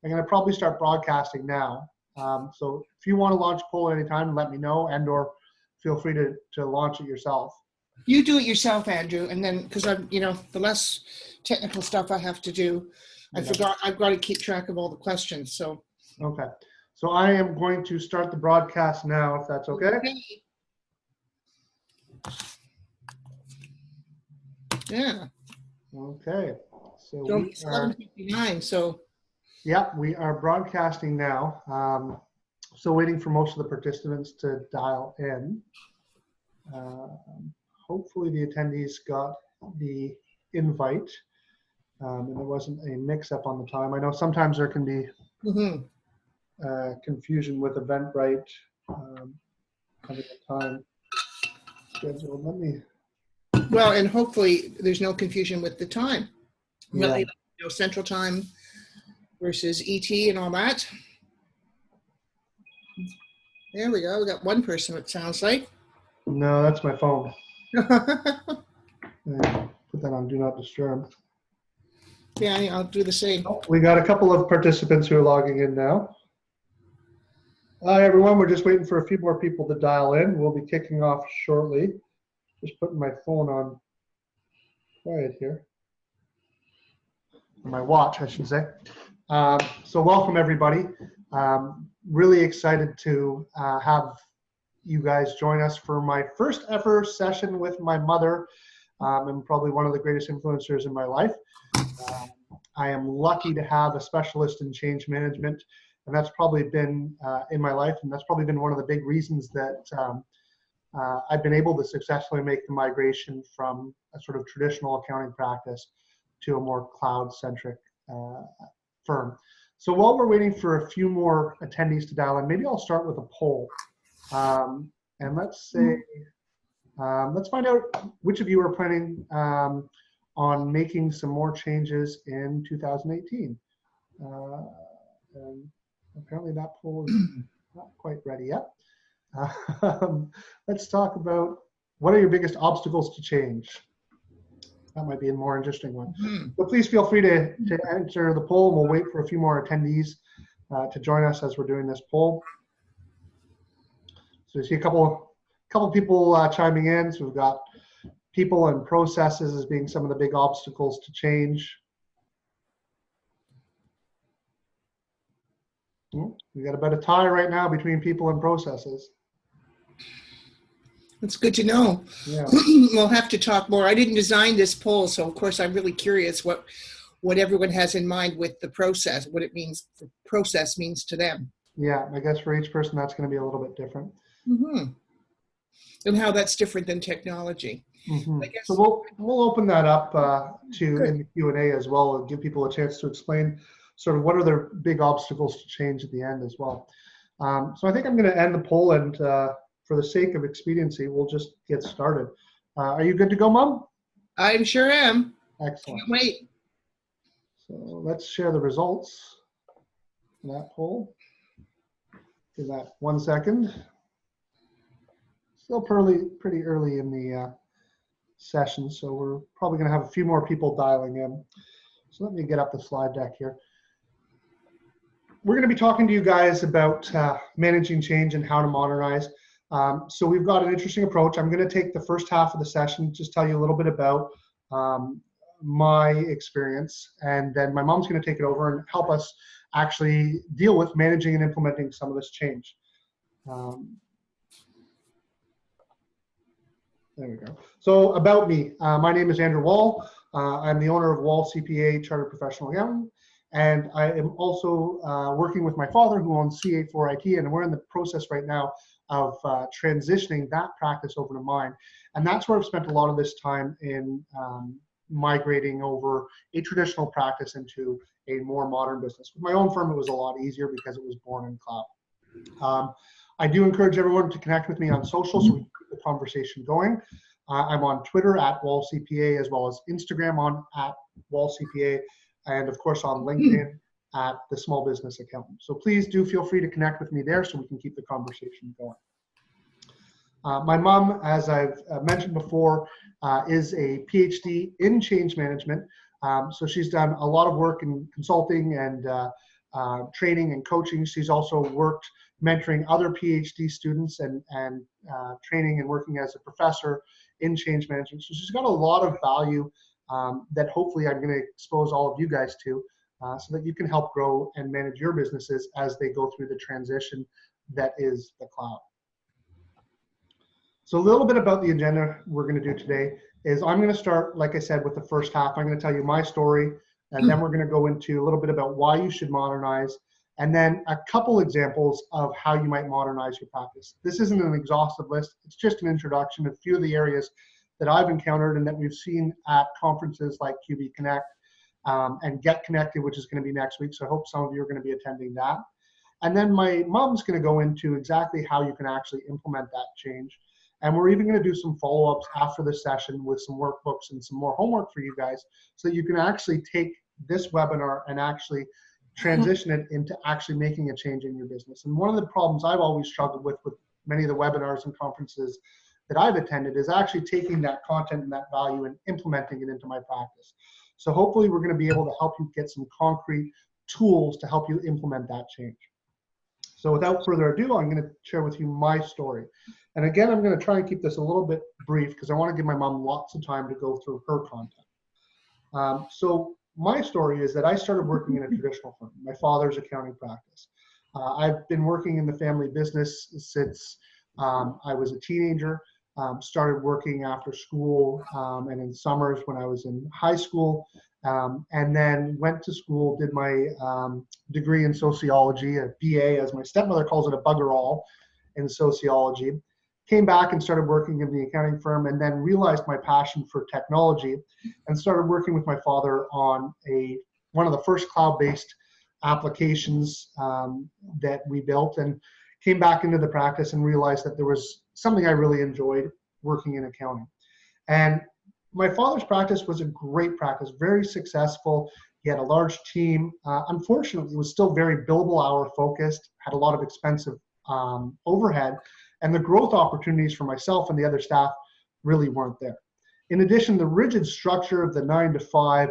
I'm going to probably start broadcasting now. So if you want to launch a poll anytime, let me know, and or feel free to launch it yourself. You do it yourself, Andrew, and then because I'm, the less technical stuff I have to do, I've got to keep track of all the questions. So okay, so I am going to start the broadcast now, if that's okay. Yeah. Okay. So it's 11:59. So yeah, we are broadcasting now. So waiting for most of the participants to dial in. Hopefully the attendees got the invite, and there wasn't a mix-up on the time. I know sometimes there can be confusion with Eventbrite having a time scheduled. Let me. Well, and hopefully there's no confusion with the time. Yeah. Central time versus ET and all that. There we go. We got one person, it sounds like. No, that's my phone. Put that on Do Not Disturb. Yeah, I'll do the same. Oh, we got a couple of participants who are logging in now. Hi, everyone. We're just waiting for a few more people to dial in. We'll be kicking off shortly. Just putting my phone on quiet here. My watch, I should say. So welcome, everybody. Really excited to have you guys join us for my first ever session with my mother, and probably one of the greatest influencers in my life. I am lucky to have a specialist in change management, and that's probably been in my life, and that's probably been one of the big reasons that I've been able to successfully make the migration from a sort of traditional accounting practice to a more cloud-centric firm. So while we're waiting for a few more attendees to dial in, maybe I'll start with a poll. And let's find out which of you are planning on making some more changes in 2018. And apparently that poll is not quite ready yet. Let's talk about what are your biggest obstacles to change. That might be a more interesting one. So please feel free to enter the poll. We'll wait for a few more attendees to join us as we're doing this poll. So you see a couple people chiming in. So we've got people and processes as being some of the big obstacles to change. We got about a tie right now between people and processes. That's good to know. Yeah. We'll have to talk more. I didn't design this poll, so of course I'm really curious what everyone has in mind with the process, what it means, the process means to them. Yeah, I guess for each person that's going to be a little bit different. And how that's different than technology. I guess. So we'll open that up to in the Q&A as well, and give people a chance to explain sort of what are their big obstacles to change at the end as well. So I think I'm going to end the poll, and for the sake of expediency, we'll just get started. Are you good to go, Mom? I sure am. Excellent. Can't wait. So let's share the results of that poll. Give that 1 second. Still pretty early in the session, so we're probably going to have a few more people dialing in. So let me get up the slide deck here. We're going to be talking to you guys about managing change and how to modernize. So we've got an interesting approach. I'm going to take the first half of the session, just tell you a little bit about my experience, and then my mom's going to take it over and help us actually deal with managing and implementing some of this change. There we go. So about me, my name is Andrew Wall. I'm the owner of WallCPA, Chartered Professional Accountant, and I am also working with my father who owns CA4IT, and we're in the process right now of transitioning that practice over to mine. And that's where I've spent a lot of this time in migrating over a traditional practice into a more modern business. With my own firm, it was a lot easier because it was born in cloud. I do encourage everyone to connect with me on social so we can keep the conversation going. I'm on Twitter at WallCPA, as well as Instagram on at WallCPA, and of course on LinkedIn at the Small Business Accountant. So please do feel free to connect with me there so we can keep the conversation going. My mom, as I've mentioned before, is a PhD in change management. So she's done a lot of work in consulting and training and coaching. She's also worked mentoring other PhD students and training and working as a professor in change management. So she's got a lot of value that hopefully I'm going to expose all of you guys to, so that you can help grow and manage your businesses as they go through the transition that is the cloud. So a little bit about the agenda we're going to do today is I'm going to start, like I said, with the first half. I'm going to tell you my story, and then we're going to go into a little bit about why you should modernize, and then a couple examples of how you might modernize your practice. This isn't an exhaustive list. It's just an introduction of a few of the areas that I've encountered and that we've seen at conferences like QB Connect and Get Connected, which is going to be next week. So I hope some of you are going to be attending that. And then my mom's going to go into exactly how you can actually implement that change. And we're even going to do some follow-ups after the session with some workbooks and some more homework for you guys, so that you can actually take this webinar and actually transition it into actually making a change in your business. And one of the problems I've always struggled with many of the webinars and conferences that I've attended is actually taking that content and that value and implementing it into my practice. So hopefully we're going to be able to help you get some concrete tools to help you implement that change. So without further ado, I'm going to share with you my story. And again, I'm going to try and keep this a little bit brief because I want to give my mom lots of time to go through her content. So my story is that I started working in a traditional firm, my father's accounting practice. I've been working in the family business since I was a teenager. Started working after school and in summers when I was in high school, and then went to school, did my degree in sociology, a BA, as my stepmother calls it, a bugger all in sociology. Came back and started working in the accounting firm, and then realized my passion for technology and started working with my father on one of the first cloud-based applications that we built, and came back into the practice and realized that there was something I really enjoyed working in accounting. And my father's practice was a great practice, very successful. He had a large team. Unfortunately, it was still very billable hour focused, had a lot of expensive overhead, and the growth opportunities for myself and the other staff really weren't there. In addition, the rigid structure of the 9 to 5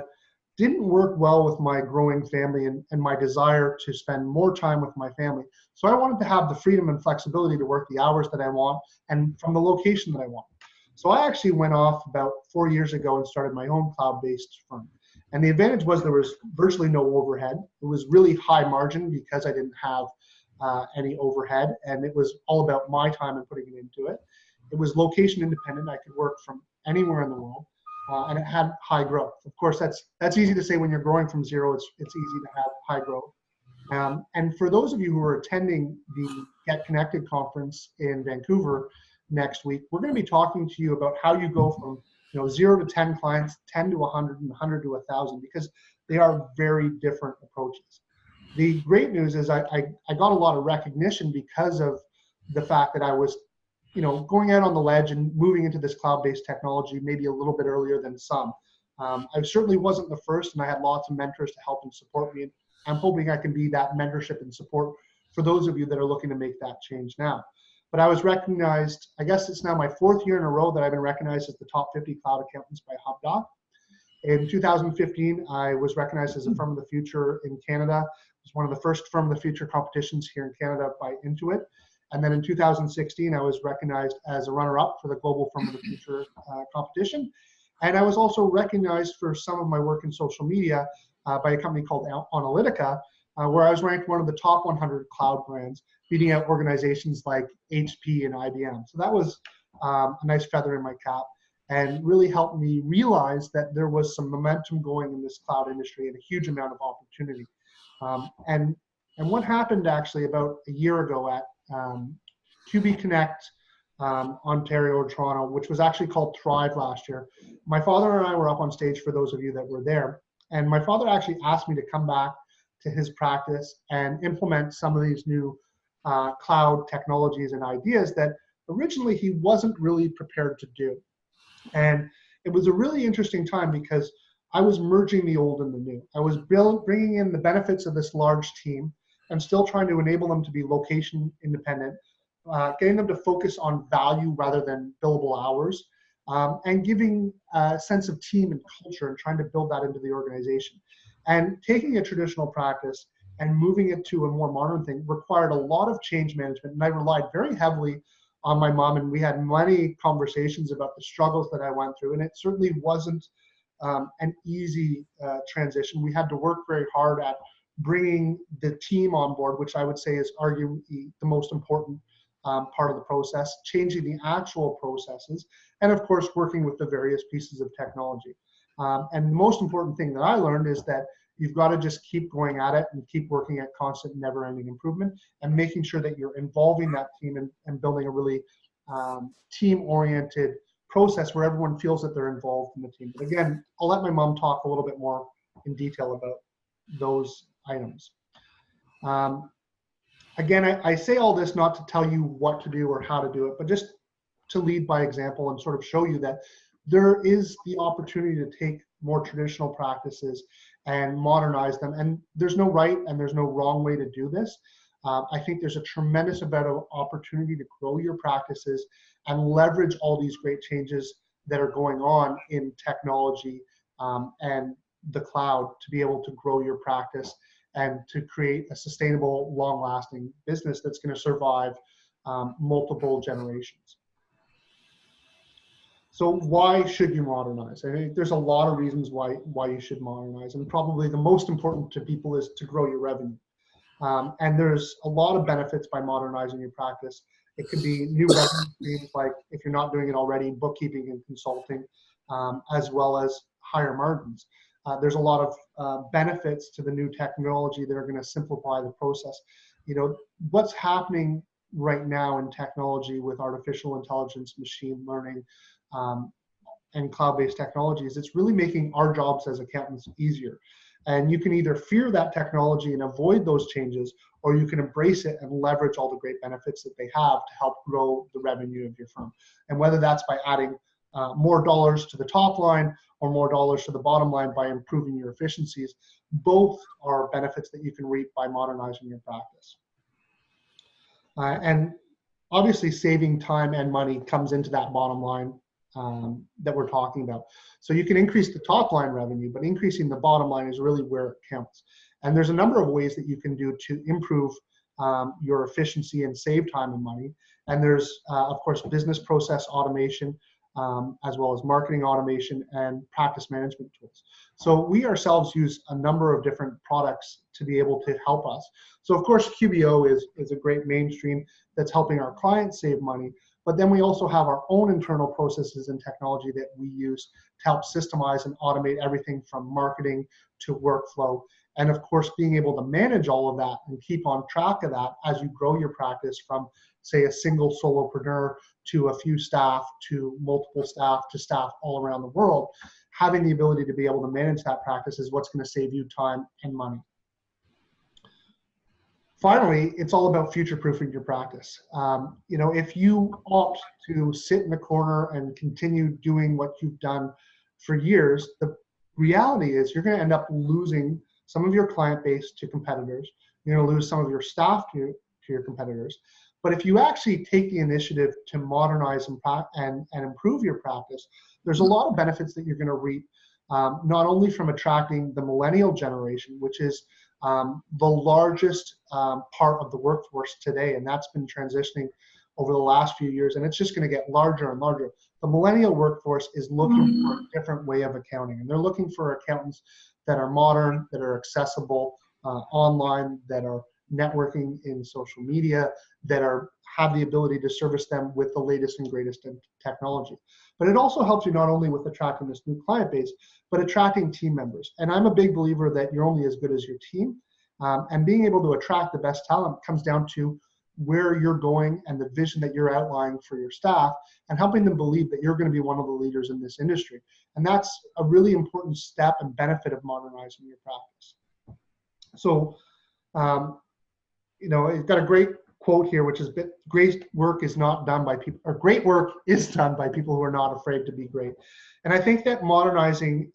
didn't work well with my growing family and my desire to spend more time with my family. So I wanted to have the freedom and flexibility to work the hours that I want and from the location that I want. So I actually went off about 4 years ago and started my own cloud-based firm. And the advantage was there was virtually no overhead. It was really high margin because I didn't have any overhead, and it was all about my time and putting it into it. It was location independent. I could work from anywhere in the world. And it had high growth. Of course, that's easy to say when you're growing from zero. It's easy to have high growth. And for those of you who are attending the Get Connected conference in Vancouver next week, we're going to be talking to you about how you go from 0 to 10 clients, 10 to 100, and 100 to 1,000, because they are very different approaches. The great news is I got a lot of recognition because of the fact that I was going out on the ledge and moving into this cloud-based technology maybe a little bit earlier than some. I certainly wasn't the first, and I had lots of mentors to help and support me. I'm hoping I can be that mentorship and support for those of you that are looking to make that change now. But I was recognized, I guess it's now my 4th year in a row that I've been recognized as the top 50 cloud accountants by HubDoc. In 2015, I was recognized as a Firm of the Future in Canada. It was one of the first Firm of the Future competitions here in Canada by Intuit. And then in 2016, I was recognized as a runner-up for the Global Firm of the Future competition. And I was also recognized for some of my work in social media by a company called Analytica, where I was ranked one of the top 100 cloud brands, beating out organizations like HP and IBM. So that was a nice feather in my cap and really helped me realize that there was some momentum going in this cloud industry and a huge amount of opportunity. And what happened actually about a year ago at QB Connect, Ontario or Toronto, which was actually called Thrive last year. My father and I were up on stage for those of you that were there. And my father actually asked me to come back to his practice and implement some of these new cloud technologies and ideas that originally he wasn't really prepared to do. And it was a really interesting time because I was merging the old and the new. I was bringing in the benefits of this large team and still trying to enable them to be location independent, getting them to focus on value rather than billable hours, and giving a sense of team and culture and trying to build that into the organization. And taking a traditional practice and moving it to a more modern thing required a lot of change management. And I relied very heavily on my mom, and we had many conversations about the struggles that I went through. And it certainly wasn't an easy transition. We had to work very hard at bringing the team on board, which I would say is arguably the most important part of the process, changing the actual processes, and of course, working with the various pieces of technology. And the most important thing that I learned is that you've got to just keep going at it and keep working at constant, never-ending improvement, and making sure that you're involving that team and building a really team-oriented process where everyone feels that they're involved in the team. But again, I'll let my mom talk a little bit more in detail about those items. Again, I say all this not to tell you what to do or how to do it, but just to lead by example and sort of show you that there is the opportunity to take more traditional practices and modernize them. And there's no right and there's no wrong way to do this. I think there's a tremendous amount of opportunity to grow your practices and leverage all these great changes that are going on in technology and the cloud to be able to grow your practice and to create a sustainable, long-lasting business that's going to survive multiple generations. So why should you modernize? I think there's a lot of reasons why you should modernize, and probably the most important to people is to grow your revenue. And there's a lot of benefits by modernizing your practice. It could be new revenue streams, like if you're not doing it already, bookkeeping and consulting, as well as higher margins. There's a lot of benefits to the new technology that are going to simplify the process. You know, what's happening right now in technology with artificial intelligence, machine learning, and cloud-based technologies, it's really making our jobs as accountants easier. And you can either fear that technology and avoid those changes, or you can embrace it and leverage all the great benefits that they have to help grow the revenue of your firm. And whether that's by adding more dollars to the top line or more dollars to the bottom line by improving your efficiencies, both are benefits that you can reap by modernizing your practice. And obviously saving time and money comes into that bottom line that we're talking about. So you can increase the top line revenue, but increasing the bottom line is really where it counts. And there's a number of ways that you can do to improve your efficiency and save time and money. And there's, of course, business process automation, as well as marketing automation and practice management tools. So we ourselves use a number of different products to be able to help us. So of course, QBO is a great mainstream that's helping our clients save money. But then we also have our own internal processes and technology that we use to help systemize and automate everything from marketing to workflow. And of course, being able to manage all of that and keep on track of that as you grow your practice from, say, a single solopreneur to a few staff to multiple staff to staff all around the world, having the ability to be able to manage that practice is what's going to save you time and money. Finally, it's all about future-proofing your practice. You know, if you opt to sit in the corner and continue doing what you've done for years, the reality is you're going to end up losing some of your client base to competitors. You're going to lose some of your staff to your competitors. But if you actually take the initiative to modernize and improve your practice, there's a lot of benefits that you're going to reap, not only from attracting the millennial generation, which is the largest part of the workforce today, and that's been transitioning over the last few years, and it's just going to get larger and larger. The millennial workforce is looking for a different way of accounting, and they're looking for accountants that are modern, that are accessible online, that are networking in social media, that have the ability to service them with the latest and greatest in technology. But it also helps you not only with attracting this new client base, but attracting team members. And I'm a big believer that you're only as good as your team. And being able to attract the best talent comes down to where you're going and the vision that you're outlining for your staff and helping them believe that you're going to be one of the leaders in this industry. And that's a really important step and benefit of modernizing your practice. So, you know, it's got a great quote here, which is great work is not done by people, or great work is done by people who are not afraid to be great. And I think that modernizing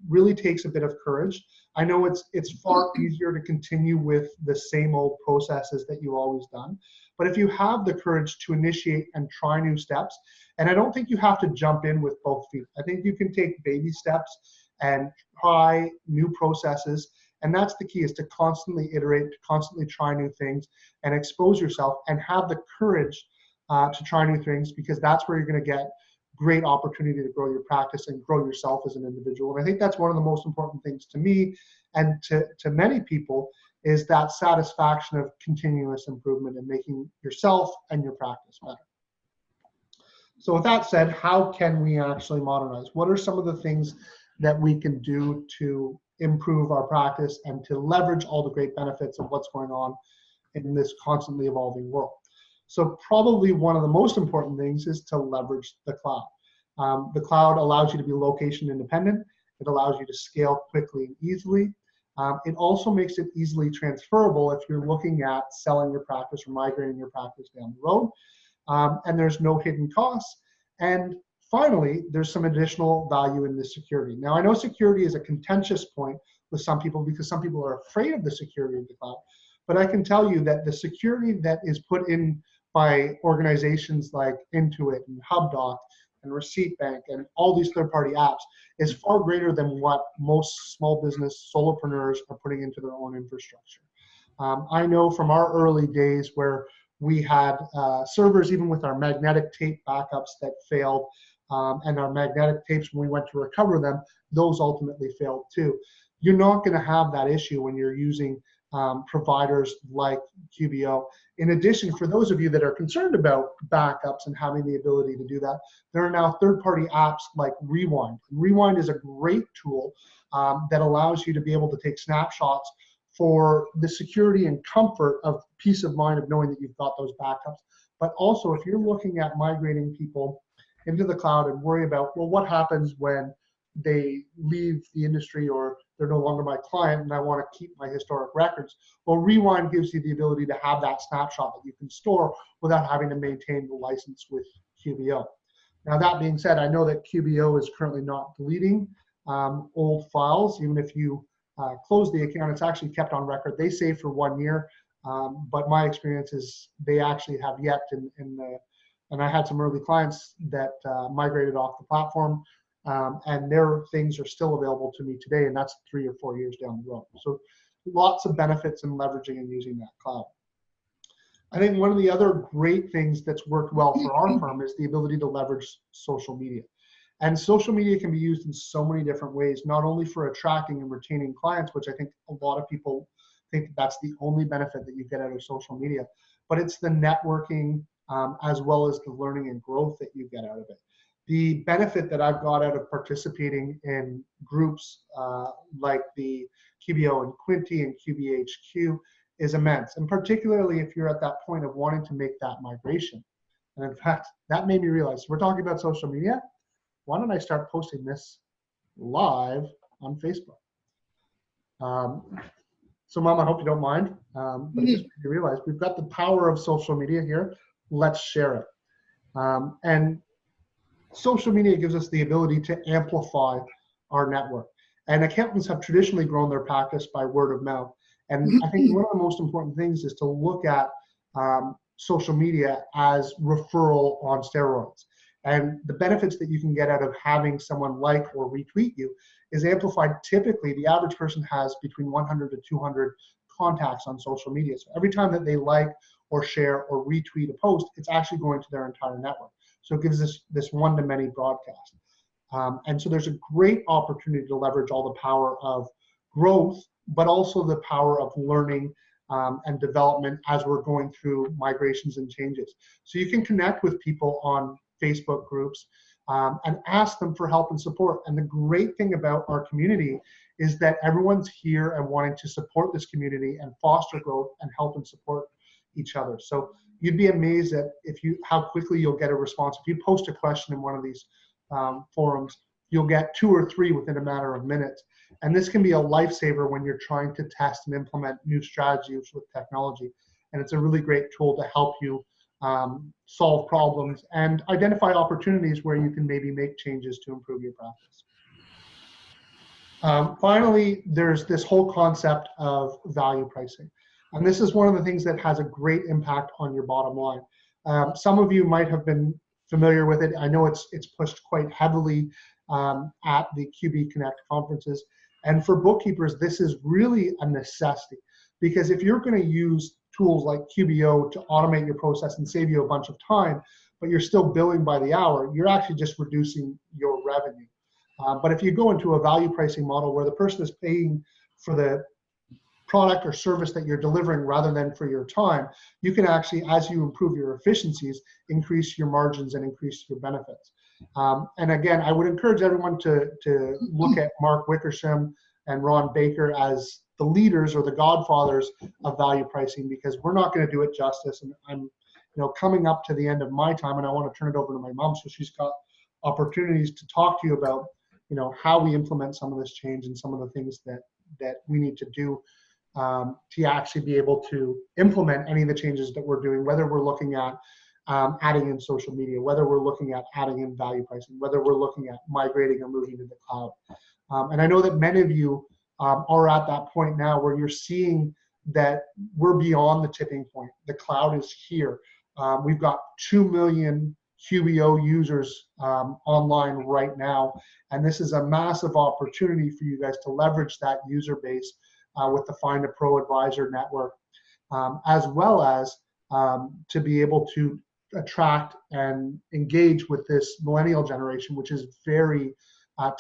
really takes a bit of courage. I know it's far easier to continue with the same old processes that you've always done. But if you have the courage to initiate and try new steps, and I don't think you have to jump in with both feet. I think you can take baby steps and try new processes And that's the key, is to constantly iterate, to constantly try new things and expose yourself and have the courage to try new things, because that's where you're going to get great opportunity to grow your practice and grow yourself as an individual. And I think that's one of the most important things to me and to many people, is that satisfaction of continuous improvement and making yourself and your practice better. So with that said, how can we actually modernize? What are some of the things that we can do to improve our practice and to leverage all the great benefits of what's going on in this constantly evolving world? So probably one of the most important things is to leverage the cloud. The cloud allows you to be location independent. It allows you to scale quickly and easily. It also makes it easily transferable if you're looking at selling your practice or migrating your practice down the road. And there's no hidden costs. And finally, there's some additional value in the security. Now, I know security is a contentious point with some people, because some people are afraid of the security of the cloud. But I can tell you that the security that is put in by organizations like Intuit and HubDoc and Receipt Bank and all these third-party apps is far greater than what most small business solopreneurs are putting into their own infrastructure. I know from our early days where we had servers, even with our magnetic tape backups, that failed, and our magnetic tapes, when we went to recover them, those ultimately failed too. You're not going to have that issue when you're using providers like QBO. In addition, for those of you that are concerned about backups and having the ability to do that, there are now third-party apps like Rewind. Rewind is a great tool that allows you to be able to take snapshots for the security and comfort of peace of mind of knowing that you've got those backups. But also, if you're looking at migrating people into the cloud and worry about, well, what happens when they leave the industry or they're no longer my client and I want to keep my historic records? Well, Rewind gives you the ability to have that snapshot that you can store without having to maintain the license with QBO. Now, that being said, I know that QBO is currently not deleting old files. Even if you close the account, it's actually kept on record. They say for 1 year, but my experience is they actually have yet and I had some early clients that migrated off the platform, and their things are still available to me today, and that's 3 or 4 years down the road. So lots of benefits in leveraging and using that cloud. I think one of the other great things that's worked well for our firm is the ability to leverage social media. And social media can be used in so many different ways, not only for attracting and retaining clients, which I think a lot of people think that's the only benefit that you get out of social media, but it's the networking as well as the learning and growth that you get out of it. The benefit that I've got out of participating in groups like the QBO and Quinty and QBHQ is immense, and particularly if you're at that point of wanting to make that migration. And in fact, that made me realize, we're talking about social media, why don't I start posting this live on Facebook? So Mom, I hope you don't mind, but it just made me realize we've got the power of social media here. Let's share it. And social media gives us the ability to amplify our network. And accountants have traditionally grown their practice by word of mouth. And I think one of the most important things is to look at social media as referral on steroids. And the benefits that you can get out of having someone like or retweet you is amplified. Typically, the average person has between 100 to 200 contacts on social media. So every time that they like or share or retweet a post, it's actually going to their entire network. So it gives us this one-to-many broadcast. And so there's a great opportunity to leverage all the power of growth, but also the power of learning and development as we're going through migrations and changes. So you can connect with people on Facebook groups and ask them for help and support. And the great thing about our community is that everyone's here and wanting to support this community and foster growth and help and support each other. So you'd be amazed at how quickly you'll get a response. If you post a question in one of these forums, you'll get 2 or 3 within a matter of minutes. And this can be a lifesaver when you're trying to test and implement new strategies with technology. And it's a really great tool to help you solve problems and identify opportunities where you can maybe make changes to improve your practice. Finally, there's this whole concept of value pricing. And this is one of the things that has a great impact on your bottom line. Some of you might have been familiar with it. I know it's pushed quite heavily at the QB Connect conferences. And for bookkeepers, this is really a necessity, because if you're going to use tools like QBO to automate your process and save you a bunch of time, but you're still billing by the hour, you're actually just reducing your revenue. But if you go into a value pricing model where the person is paying for the product or service that you're delivering rather than for your time, you can actually, as you improve your efficiencies, increase your margins and increase your benefits. And again, I would encourage everyone to look at Mark Wickersham and Ron Baker as the leaders or the godfathers of value pricing, because we're not going to do it justice. And I'm coming up to the end of my time, and I want to turn it over to my mom so she's got opportunities to talk to you about how we implement some of this change and some of the things that we need to do to actually be able to implement any of the changes that we're doing, whether we're looking at adding in social media, whether we're looking at adding in value pricing, whether we're looking at migrating or moving to the cloud. And I know that many of you are at that point now where you're seeing that we're beyond the tipping point. The cloud is here. We've got 2 million QBO users online right now, and this is a massive opportunity for you guys to leverage that user base with the Find a Pro Advisor network, as well as to be able to attract and engage with this millennial generation, which is very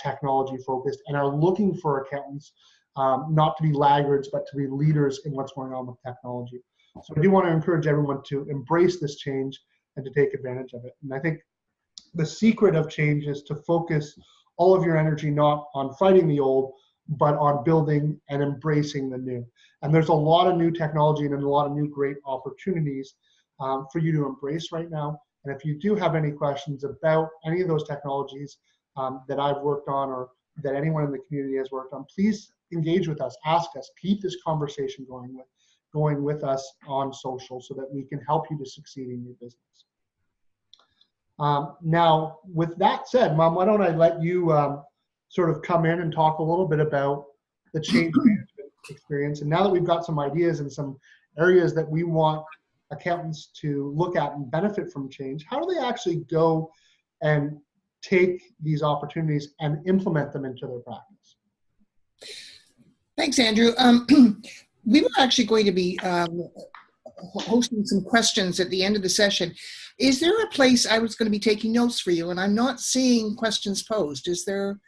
technology focused and are looking for accountants not to be laggards, but to be leaders in what's going on with technology. So I do want to encourage everyone to embrace this change and to take advantage of it. And I think the secret of change is to focus all of your energy not on fighting the old, but on building and embracing the new. And there's a lot of new technology and a lot of new great opportunities for you to embrace right now. And if you do have any questions about any of those technologies that I've worked on or that anyone in the community has worked on, please engage with us, ask us, keep this conversation going with us on social so that we can help you to succeed in your business. Now, with that said, Mom, why don't I let you sort of come in and talk a little bit about the change management experience. And now that we've got some ideas and some areas that we want accountants to look at and benefit from change, how do they actually go and take these opportunities and implement them into their practice? Thanks, Andrew. We were actually going to be hosting some questions at the end of the session. Is there a place I was going to be taking notes for you, and I'm not seeing questions posed? Is there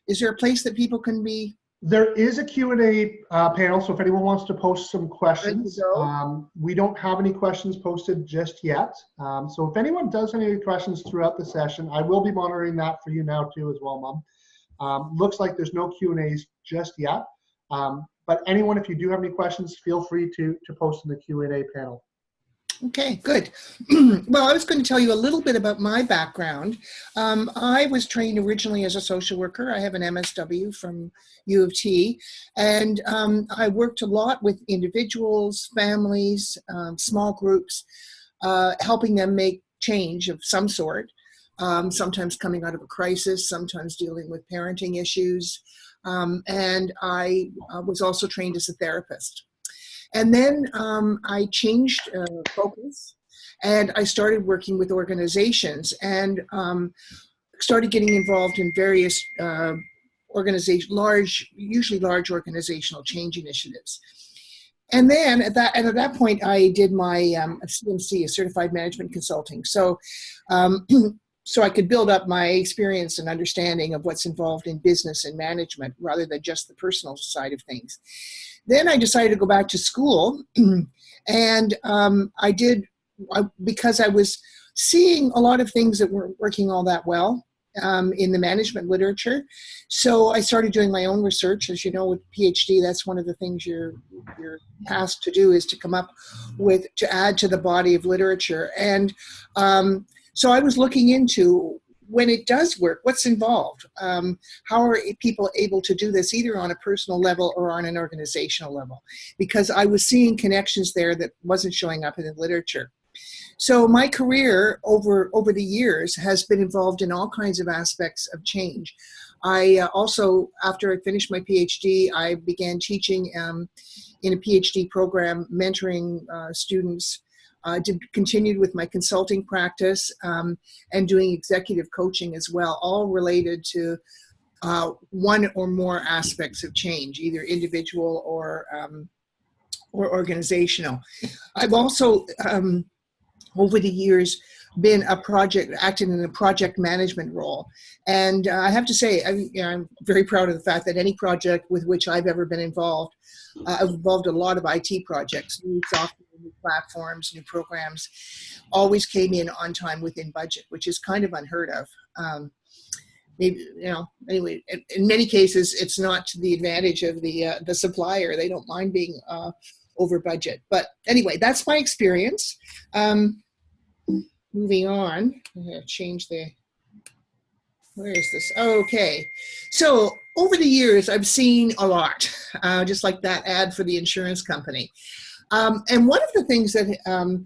a place that people can be? There is a Q&A panel, so if anyone wants to post some questions, we don't have any questions posted just yet. So if anyone does have any questions throughout the session, I will be monitoring that for you now too as well, Mom. Looks like there's no Q&As just yet. But anyone, if you do have any questions, feel free to post in the Q&A panel. Okay, good. Well, I was going to tell you a little bit about my background. I was trained originally as a social worker. I have an MSW from U of T, and I worked a lot with individuals, families, small groups, helping them make change of some sort, sometimes coming out of a crisis, sometimes dealing with parenting issues. And I was also trained as a therapist. And then I changed focus, and I started working with organizations and started getting involved in various usually large organizational change initiatives. And then at that point, I did my CMC, a Certified Management Consulting. So so I could build up my experience and understanding of what's involved in business and management rather than just the personal side of things. Then I decided to go back to school, and because I was seeing a lot of things that weren't working all that well in the management literature. So I started doing my own research. As you know, with PhD, that's one of the things you're tasked to do, is to come up with, to add to the body of literature. And so I was looking into, when it does work, what's involved? How are people able to do this either on a personal level or on an organizational level? Because I was seeing connections there that wasn't showing up in the literature. So my career over the years has been involved in all kinds of aspects of change. I also, after I finished my PhD, I began teaching in a PhD program, mentoring students. Continued with my consulting practice and doing executive coaching as well, all related to one or more aspects of change, either individual or organizational. I've also, over the years, been acted in a project management role. And I have to say, I'm very proud of the fact that any project with which I've ever been involved, I've involved a lot of IT projects, new software, new platforms, new programs, always came in on time within budget, which is kind of unheard of. Maybe, anyway, in many cases, it's not to the advantage of the supplier. They don't mind being over budget. But anyway, that's my experience. Moving on, I'm going to change where is this? Okay. So over the years, I've seen a lot, just like that ad for the insurance company. And one of the things that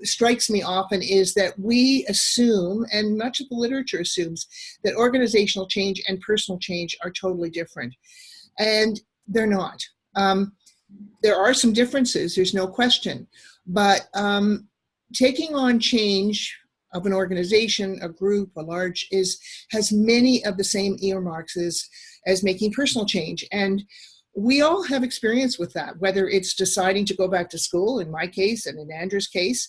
strikes me often is that we assume, and much of the literature assumes, that organizational change and personal change are totally different. And they're not. There are some differences, there's no question. But taking on change of an organization, a group, a large, has many of the same earmarks as making personal change. And we all have experience with that, whether it's deciding to go back to school, in my case, and in Andrew's case,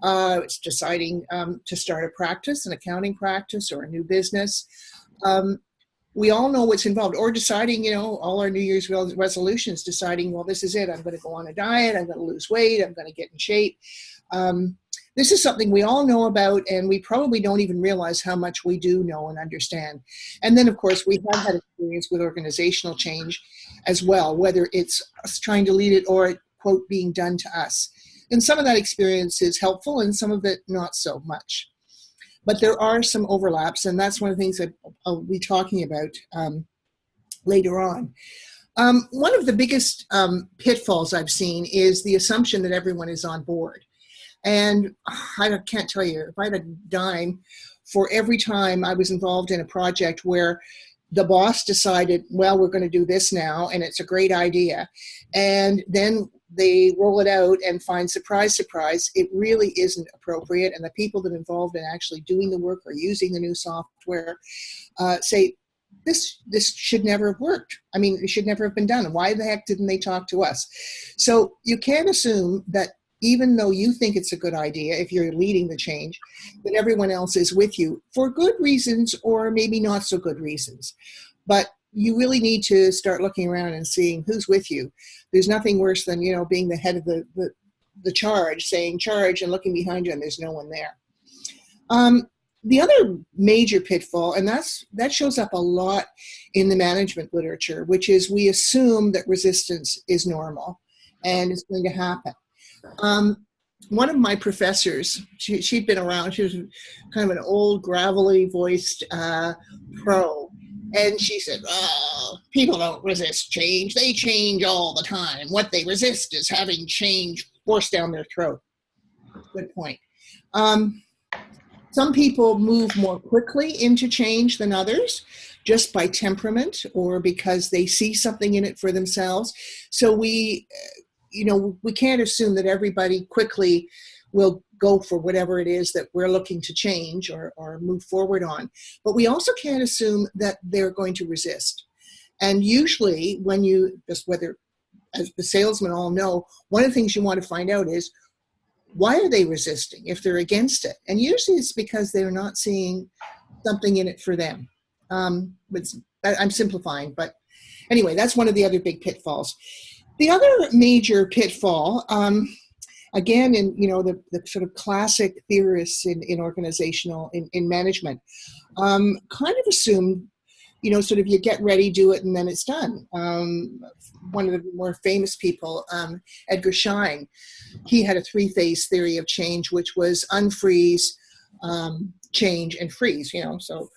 it's deciding to start a practice, an accounting practice, or a new business. We all know what's involved, or deciding, all our New Year's resolutions, deciding, well, this is it. I'm going to go on a diet. I'm going to lose weight. I'm going to get in shape. This is something we all know about, and we probably don't even realize how much we do know and understand. And then, of course, we have had experience with organizational change as well, whether it's us trying to lead it or, quote, being done to us. And some of that experience is helpful and some of it not so much. But there are some overlaps, and that's one of the things that I'll be talking about later on. One of the biggest pitfalls I've seen is the assumption that everyone is on board. And I can't tell you, if I had a dime for every time I was involved in a project where the boss decided, well, we're going to do this now, and it's a great idea, and then they roll it out and find, surprise, surprise, it really isn't appropriate, and the people that are involved in actually doing the work or using the new software say, this should never have worked. I mean, it should never have been done. Why the heck didn't they talk to us? So you can't assume that even though you think it's a good idea, if you're leading the change, that everyone else is with you for good reasons or maybe not so good reasons. But you really need to start looking around and seeing who's with you. There's nothing worse than, being the head of the charge, saying charge and looking behind you and there's no one there. The other major pitfall, and that shows up a lot in the management literature, which is we assume that resistance is normal and it's going to happen. One of my professors, she'd been around, she was kind of an old gravelly voiced pro, and she said, oh, people don't resist change, they change all the time. What they resist is having change forced down their throat. Good point. Some people move more quickly into change than others, just by temperament or because they see something in it for themselves. So we can't assume that everybody quickly will go for whatever it is that we're looking to change or move forward on. But we also can't assume that they're going to resist. And usually when whether, as the salesmen all know, one of the things you want to find out is, why are they resisting if they're against it? And usually it's because they're not seeing something in it for them. I'm simplifying, but anyway, that's one of the other big pitfalls. The other major pitfall, again, in the sort of classic theorists in organizational, in management, kind of assume, sort of you get ready, do it, and then it's done. One of the more famous people, Edgar Schein, he had a three-phase theory of change, which was unfreeze, change, and freeze. So,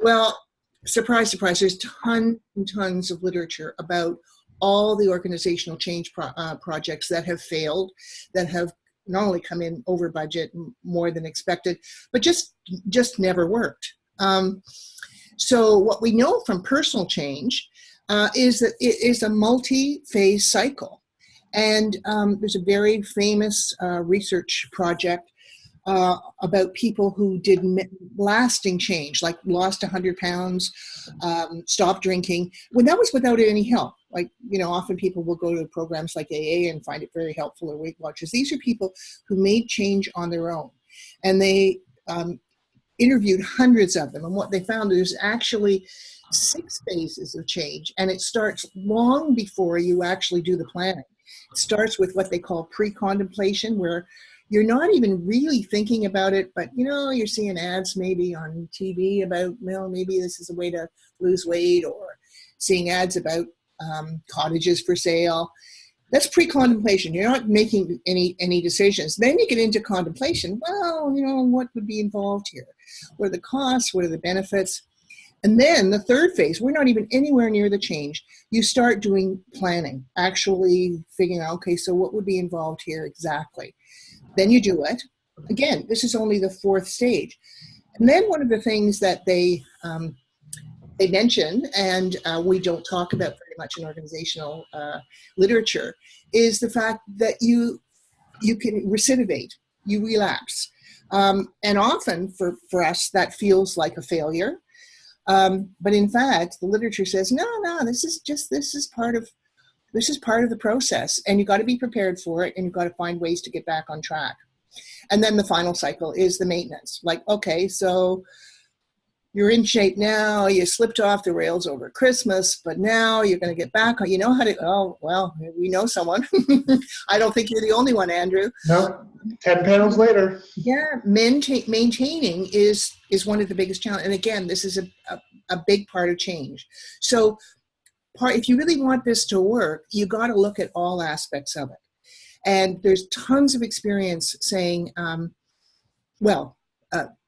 well, surprise, surprise, there's tons and tons of literature about all the organizational change projects that have failed, that have not only come in over budget, more than expected, but just never worked. So what we know from personal change is that it is a multi-phase cycle. And there's a very famous research project about people who did lasting change, like lost 100 pounds, stopped drinking, when that was without any help. Like, often people will go to programs like AA and find it very helpful, or Weight Watchers. These are people who made change on their own. And they interviewed hundreds of them. And what they found is actually 6 phases of change. And it starts long before you actually do the planning. It starts with what they call pre-contemplation, where you're not even really thinking about it, but you're seeing ads maybe on TV about, maybe this is a way to lose weight, or seeing ads about cottages for sale. That's pre-contemplation. You're not making any decisions. Then you get into contemplation. Well, what would be involved here? What are the costs? What are the benefits? And then the third phase, we're not even anywhere near the change. You start doing planning, actually figuring out, okay, so what would be involved here exactly? Then you do it. Again, this is only the 4th stage. And then one of the things that they mention, and we don't talk about very much in organizational literature, is the fact that you can recidivate, you relapse. And often for us, that feels like a failure. But in fact, the literature says, no, this is part of the process, and you got to be prepared for it, and you've got to find ways to get back on track. And then the final cycle is the maintenance. Like, okay, so you're in shape now, you slipped off the rails over Christmas, but now you're going to get back on, oh, well, we know someone. I don't think you're the only one, Andrew. No, 10 pounds later. Yeah, maintaining is one of the biggest challenges. And again, this is a big part of change. So if you really want this to work, you got to look at all aspects of it. And there's tons of experience saying,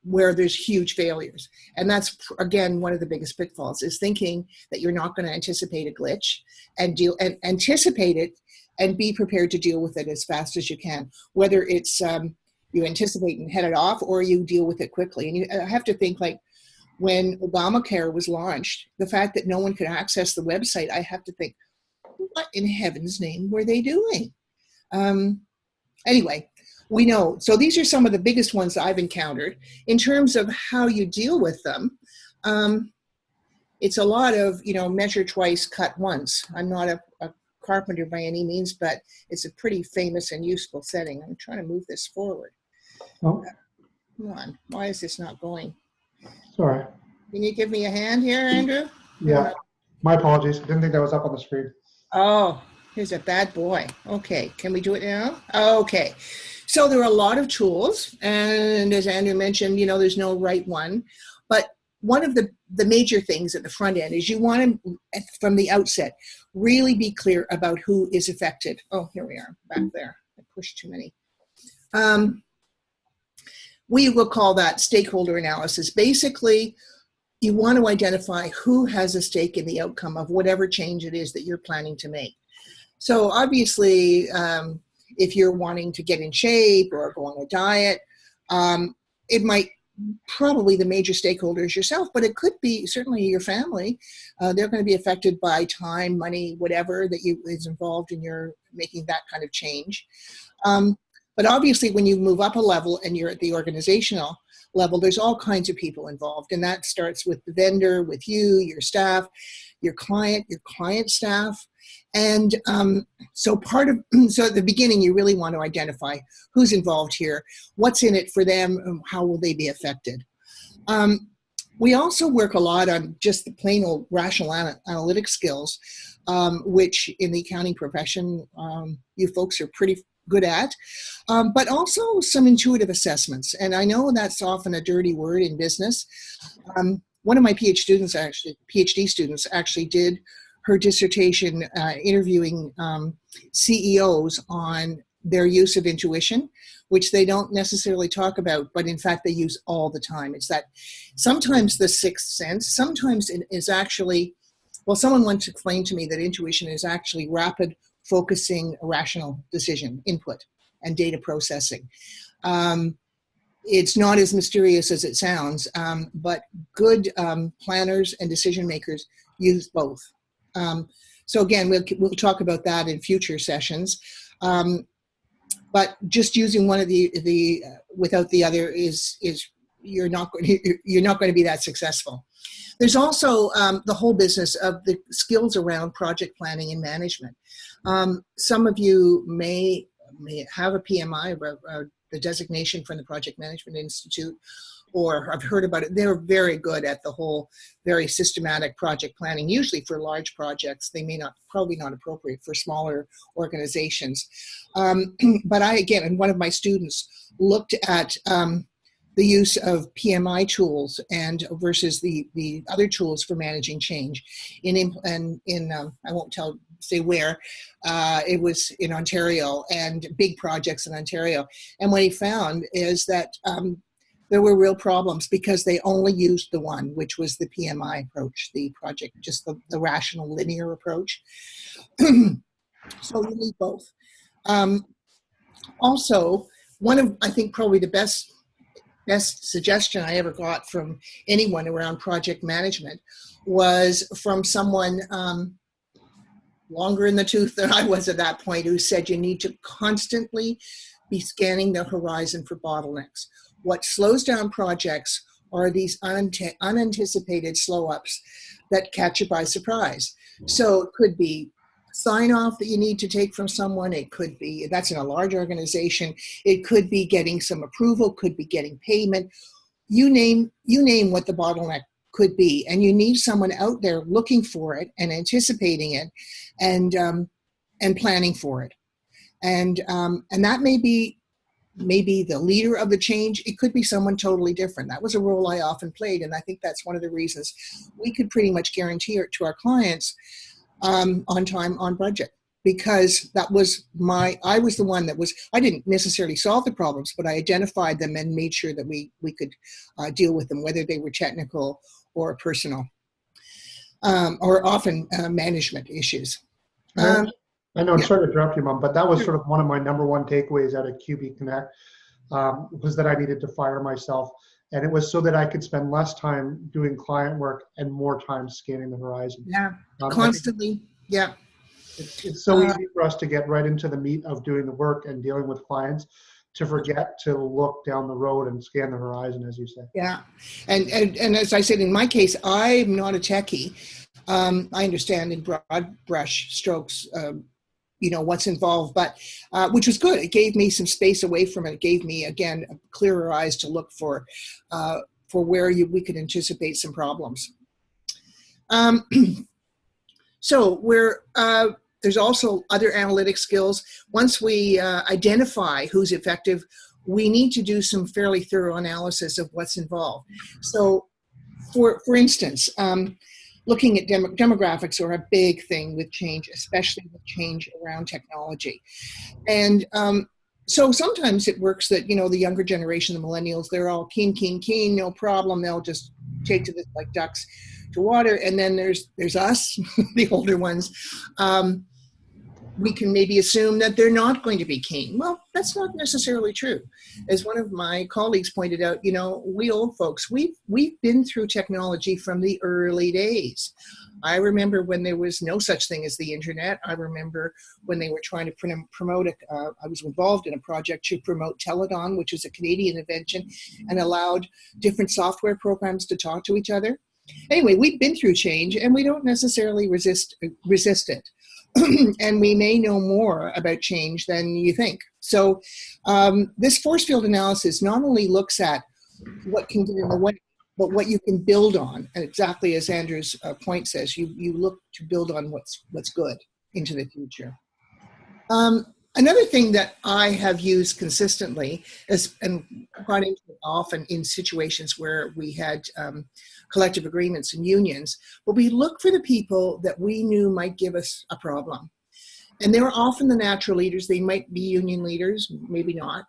where there's huge failures. And that's, again, one of the biggest pitfalls, is thinking that you're not going to anticipate a glitch and anticipate it and be prepared to deal with it as fast as you can, whether it's you anticipate and head it off, or you deal with it quickly. And you have to think, like, when Obamacare was launched, the fact that no one could access the website, I have to think, what in heaven's name were they doing? Anyway, we know. So these are some of the biggest ones I've encountered. In terms of how you deal with them, it's a lot of, measure twice, cut once. I'm not a carpenter by any means, but it's a pretty famous and useful setting. I'm trying to move this forward. Oh. Come on. Why is this not going? Sorry. Can you give me a hand here, Andrew? Yeah. My apologies. Didn't think that was up on the screen. Oh, here's a bad boy. Okay. Can we do it now? Okay. So there are a lot of tools. And as Andrew mentioned, there's no right one. But one of the major things at the front end is you want to, from the outset, really be clear about who is affected. Oh, here we are, back there. I pushed too many. We will call that stakeholder analysis. Basically, you want to identify who has a stake in the outcome of whatever change it is that you're planning to make. So obviously, if you're wanting to get in shape or go on a diet, it might probably the major stakeholder is yourself, but it could be certainly your family. They're going to be affected by time, money, whatever that is involved in your making that kind of change. But obviously, when you move up a level and you're at the organizational level, there's all kinds of people involved. And that starts with the vendor, with you, your staff, your client staff. And so at the beginning, you really want to identify who's involved here, what's in it for them, and how will they be affected. We also work a lot on just the plain old rational analytic skills, which in the accounting profession, you folks are pretty good at, but also some intuitive assessments. And I know that's often a dirty word in business. One of my PhD students actually did her dissertation interviewing CEOs on their use of intuition, which they don't necessarily talk about, but in fact they use all the time. It's that sometimes the sixth sense, sometimes it is actually, well, someone once explained to me that intuition is actually rapid focusing rational decision input and data processing. It's not as mysterious as it sounds, but good planners and decision makers use both. So again, we'll talk about that in future sessions. but just using one of the without the other is you're not going to be that successful. There's also the whole business of the skills around project planning and management. Some of you may have a PMI, the designation from the Project Management Institute, or I've heard about it. They're very good at the whole very systematic project planning, usually for large projects. They may not, probably not appropriate for smaller organizations. But and one of my students looked at the use of PMI tools and versus the other tools for managing change I won't say where, it was in Ontario, and big projects in Ontario. And what he found is that there were real problems because they only used the one, which was the PMI approach, the project, just the rational linear approach. So you need both. Also, one of, I think, probably the best suggestion I ever got from anyone around project management was from someone longer in the tooth than I was at that point, who said you need to constantly be scanning the horizon for bottlenecks. What slows down projects are these unanticipated slow-ups that catch you by surprise. So it could be sign off that you need to take from someone. It could be, that's in a large organization. It could be getting some approval, could be getting payment. You name what the bottleneck could be, and you need someone out there looking for it and anticipating it and planning for it. And that may be the leader of the change. It could be someone totally different. That was a role I often played, and I think that's one of the reasons we could pretty much guarantee it to our clients on time, on budget, because I was the one that was, I didn't necessarily solve the problems, but I identified them and made sure that we could deal with them, whether they were technical or personal, or often management issues. I know, sorry to interrupt you, Mom, but that was sort of one of my number one takeaways out of QB Connect, was that I needed to fire myself. And it was so that I could spend less time doing client work and more time scanning the horizon. Yeah, constantly, yeah. It's so easy for us to get right into the meat of doing the work and dealing with clients, to forget to look down the road and scan the horizon, as you say. Yeah, and as I said, in my case, I'm not a techie. I understand in broad brush strokes, what's involved, but which was good. It gave me some space away from it. It gave me, again, clearer eyes to look for where we could anticipate some problems. So there's also other analytic skills. Once we identify who's effective, we need to do some fairly thorough analysis of what's involved. So, for instance, looking at demographics are a big thing with change, especially with change around technology. And so sometimes it works that, the younger generation, the millennials, they're all keen, no problem. They'll just take to this like ducks to water. And then there's us, the older ones. We can maybe assume that they're not going to be keen. Well, that's not necessarily true. As one of my colleagues pointed out, we old folks, we've been through technology from the early days. I remember when there was no such thing as the internet. I remember when they were trying to promote it. I was involved in a project to promote Teledon, which is a Canadian invention, and allowed different software programs to talk to each other. Anyway, we've been through change, and we don't necessarily resist it. And we may know more about change than you think. So this force field analysis not only looks at what can get in the way, but what you can build on. And exactly as Andrew's point says, you look to build on what's good into the future. Another thing that I have used consistently is, and got into it often in situations where we had collective agreements and unions, but we look for the people that we knew might give us a problem. And they're often the natural leaders. They might be union leaders, maybe not.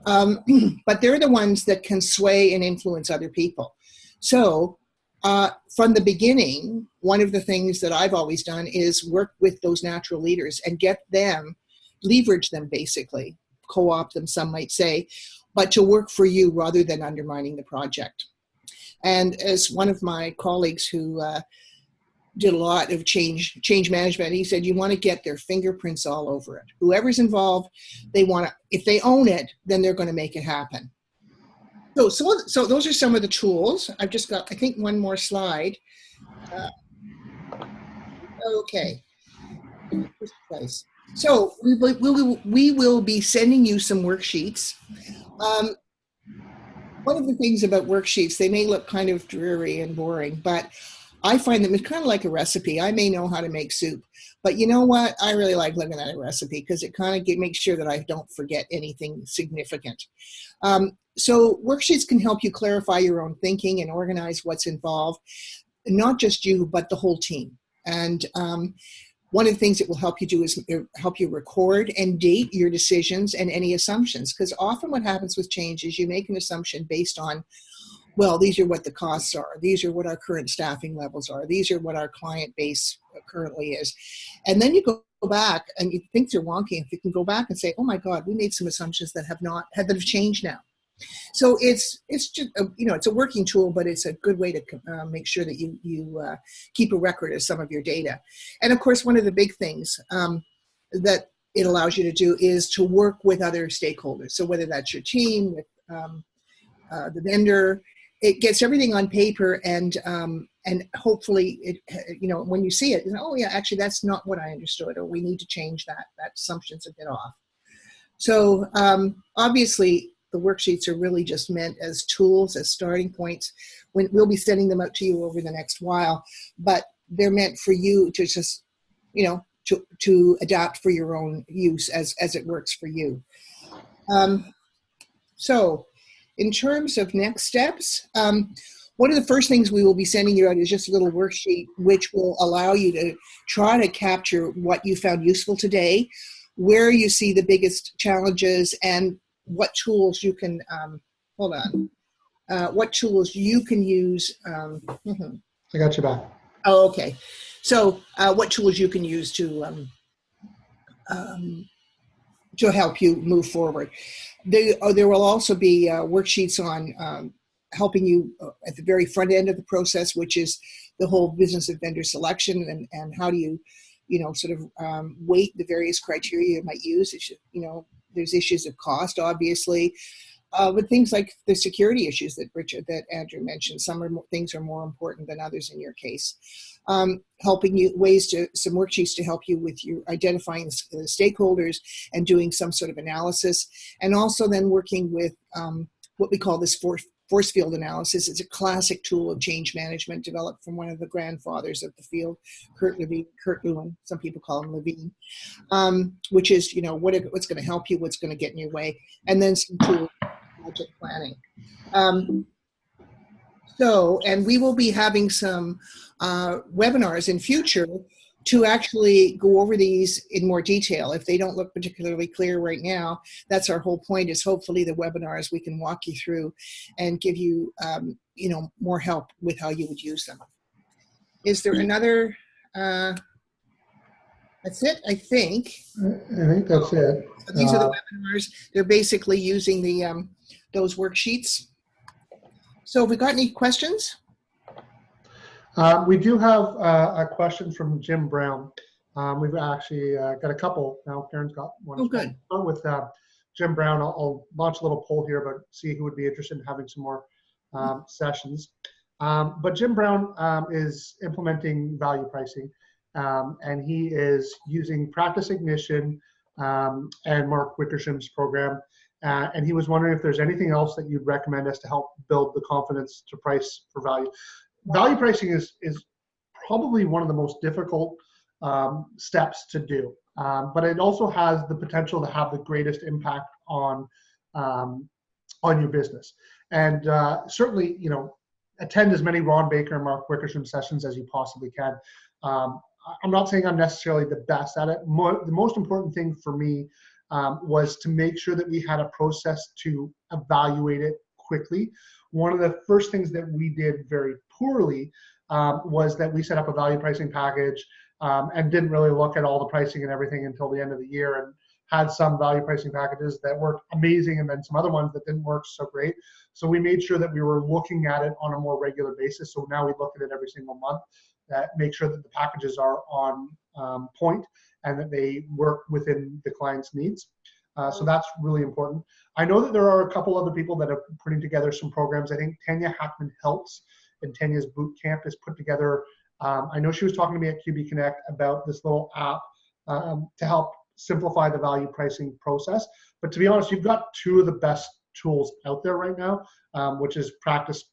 But they're the ones that can sway and influence other people. So from the beginning, one of the things that I've always done is work with those natural leaders and get them, leverage them basically, co-opt them, some might say, but to work for you rather than undermining the project. And as one of my colleagues who did a lot of change management. He said you want to get their fingerprints all over it. Whoever's involved, they want to, if they own it, then they're going to make it happen. So those are some of the tools. I've just got, I think, one more slide. Okay. So we will be sending you some worksheets. One of the things about worksheets, they may look kind of dreary and boring, but I find them, it's kind of like a recipe. I may know how to make soup, but you know what? I really like looking at a recipe because it kind of makes sure that I don't forget anything significant. So worksheets can help you clarify your own thinking and organize what's involved, not just you, but the whole team. And one of the things it will help you do is help you record and date your decisions and any assumptions. Because often what happens with change is you make an assumption based on, well, these are what the costs are. These are what our current staffing levels are. These are what our client base currently is. And then you go back and you think they're wonky. If you can go back and say, oh my God, we made some assumptions that have changed now. So it's just, it's a working tool, but it's a good way to make sure that you keep a record of some of your data. And of course, one of the big things that it allows you to do is to work with other stakeholders. So whether that's your team, with the vendor, it gets everything on paper, and hopefully, it, when you see it, oh yeah, actually that's not what I understood, or we need to change that. That assumption's a bit off. So obviously, the worksheets are really just meant as tools, as starting points. We'll be sending them out to you over the next while, but they're meant for you to just, to adapt for your own use as it works for you. So in terms of next steps, one of the first things we will be sending you out is just a little worksheet, which will allow you to try to capture what you found useful today, where you see the biggest challenges, and what tools you can, what tools you can use. I got you back. Oh, okay. So what tools you can use to help you move forward. There will also be worksheets on helping you at the very front end of the process, which is the whole business of vendor selection, and how do you, sort of weight the various criteria you might use. There's issues of cost, obviously, but things like the security issues that Andrew mentioned. Some things are more important than others in your case. Helping you some worksheets to help you with your identifying the stakeholders and doing some sort of analysis, and also then working with what we call this force field analysis. It's a classic tool of change management developed from one of the grandfathers of the field, Kurt Lewin, some people call him Levine, which is, what's going to help you, what's going to get in your way, and then some tools for project planning. And we will be having some webinars in future to actually go over these in more detail. If they don't look particularly clear right now, that's our whole point, is hopefully the webinars we can walk you through and give you, more help with how you would use them. Is there another, that's it, I think. I think that's it. So these are the webinars. They're basically using the those worksheets. So have we got any questions? We do have a question from Jim Brown. We've actually got a couple now. Karen's got one. Oh, good. Start with Jim Brown. I'll launch a little poll here, but see who would be interested in having some more sessions. But Jim Brown is implementing value pricing, and he is using Practice Ignition and Mark Wickersham's program. And he was wondering if there's anything else that you'd recommend us to help build the confidence to price for value. Value pricing is probably one of the most difficult steps to do, but it also has the potential to have the greatest impact on your business. And certainly, attend as many Ron Baker and Mark Wickersham sessions as you possibly can. I'm not saying I'm necessarily the best at it. The most important thing for me was to make sure that we had a process to evaluate it quickly. One of the first things that we did very poorly was that we set up a value pricing package and didn't really look at all the pricing and everything until the end of the year, and had some value pricing packages that worked amazing and then some other ones that didn't work so great. So we made sure that we were looking at it on a more regular basis. So now we look at it every single month. make sure that the packages are on point and that they work within the client's needs. So that's really important. I know that there are a couple other people that are putting together some programs. I think Tanya Hackman Helps, and Tanya's boot camp is put together. I know she was talking to me at QB Connect about this little app to help simplify the value pricing process. But to be honest, you've got two of the best tools out there right now, which is Practice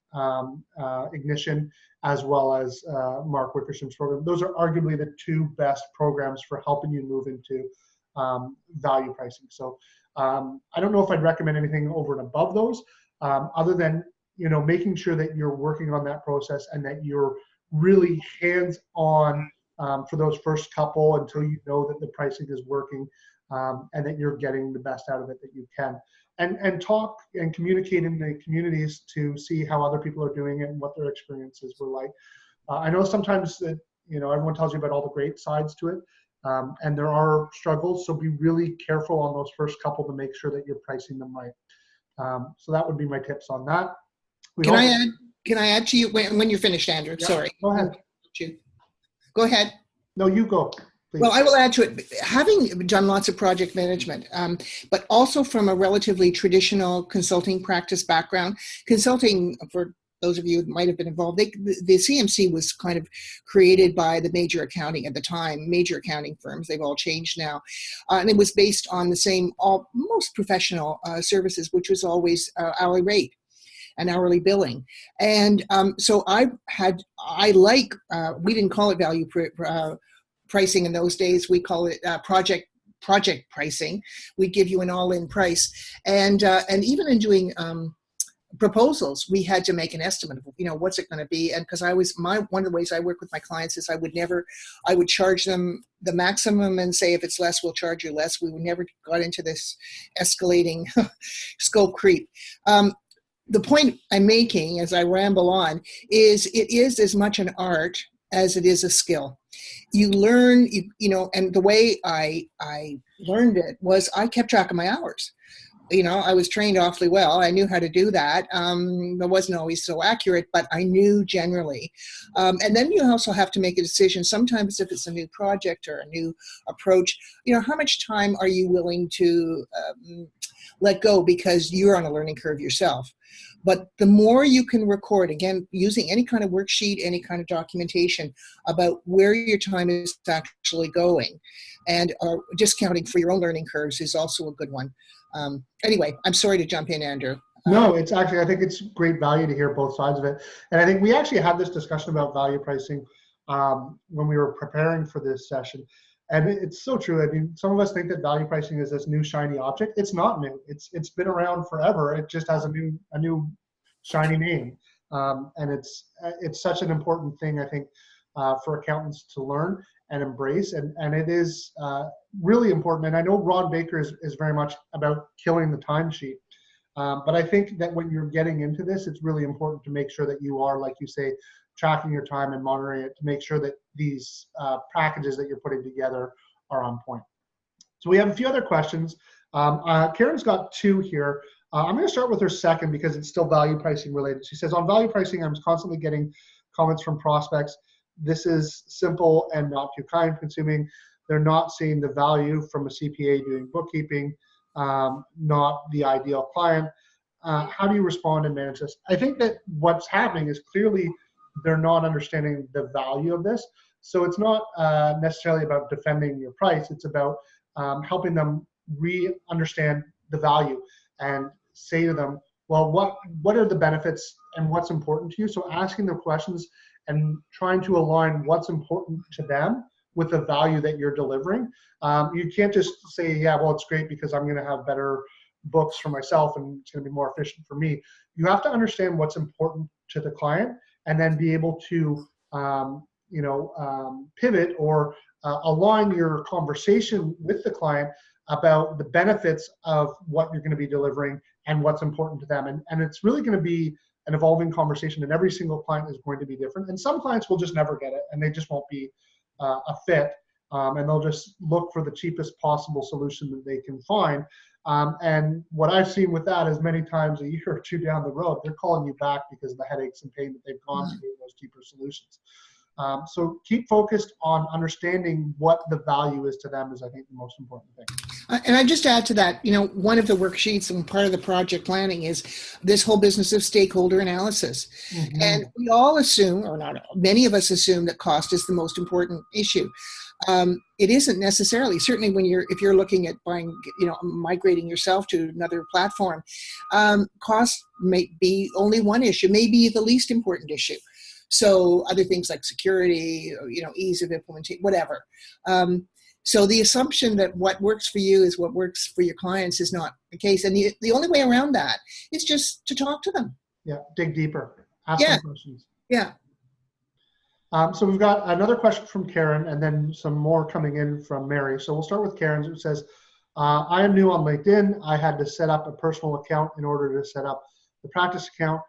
Ignition, as well as Mark Wickersham's program. Those are arguably the two best programs for helping you move into value pricing. So I don't know if I'd recommend anything over and above those, other than making sure that you're working on that process and that you're really hands-on for those first couple until you know that the pricing is working and that you're getting the best out of it that you can. And talk and communicate in the communities to see how other people are doing it and what their experiences were like. I know sometimes that everyone tells you about all the great sides to it, and there are struggles. So be really careful on those first couple to make sure that you're pricing them right. So that would be my tips on that. Can I add to you when you're finished, Andrew? Yeah, sorry. Go ahead. Go ahead. No, you go. Please. Well, I will add to it. Having done lots of project management, but also from a relatively traditional consulting practice background, consulting, for those of you who might have been involved, the CMC was kind of created by the major accounting at the time, major accounting firms. They've all changed now. And it was based on the same, most professional services, which was always hourly rate and hourly billing. And so we didn't call it value pricing in those days. We call it project pricing. We give you an all-in price, and even in doing proposals, we had to make an estimate of what's it going to be. And because one of the ways I work with my clients is I would charge them the maximum and say if it's less, we'll charge you less. We never got into this escalating scope creep. The point I'm making as I ramble on is it is as much an art as it is a skill. You learn, and the way I learned it was I kept track of my hours. I was trained awfully well. I knew how to do that. It wasn't always so accurate, but I knew generally. And then you also have to make a decision. Sometimes if it's a new project or a new approach, how much time are you willing to let go because you're on a learning curve yourself? But the more you can record, again, using any kind of worksheet, any kind of documentation about where your time is actually going, and discounting for your own learning curves is also a good one. Anyway, I'm sorry to jump in, Andrew. No, it's actually, I think it's great value to hear both sides of it. And I think we actually had this discussion about value pricing when we were preparing for this session. And it's so true. I mean, some of us think that value pricing is this new shiny object. It's not new. It's been around forever. It just has a new shiny name. And it's such an important thing, I think, for accountants to learn and embrace. And it is really important. And I know Ron Baker is very much about killing the timesheet. But I think that when you're getting into this, it's really important to make sure that you are, like you say, tracking your time and monitoring it to make sure that these packages that you're putting together are on point. So we have a few other questions. Karen's got two here. I'm going to start with her second because it's still value pricing related. She says, on value pricing, I'm constantly getting comments from prospects. This is simple and not too time consuming. They're not seeing the value from a CPA doing bookkeeping, not the ideal client. How do you respond and manage this? I think that what's happening is clearly they're not understanding the value of this. So it's not necessarily about defending your price. It's about helping them understand the value and say to them, well, what are the benefits and what's important to you? So asking the questions and trying to align what's important to them with the value that you're delivering. You can't just say, yeah, well, it's great because I'm going to have better books for myself and it's going to be more efficient for me. You have to understand what's important to the client and then be able to pivot or align your conversation with the client about the benefits of what you're going to be delivering and what's important to them. And it's really going to be an evolving conversation, and every single client is going to be different. And some clients will just never get it and they just won't be a fit, and they'll just look for the cheapest possible solution that they can find. And what I've seen with that is many times a year or two down the road, they're calling you back because of the headaches and pain that they've gone through those cheaper solutions. So keep focused on understanding what the value is to them is, I think, the most important thing. And I just add to that, one of the worksheets and part of the project planning is this whole business of stakeholder analysis. Mm-hmm. And we all assume, or not, many of us assume that cost is the most important issue. It isn't necessarily. Certainly, if you're looking at buying, migrating yourself to another platform, cost may be only one issue, maybe the least important issue. So other things like security, ease of implementation, whatever. So the assumption that what works for you is what works for your clients is not the case. And the only way around that is just to talk to them. Yeah, dig deeper. Ask them questions. Yeah. So we've got another question from Karen and then some more coming in from Mary. So we'll start with Karen's. It says, I am new on LinkedIn. I had to set up a personal account in order to set up the practice account.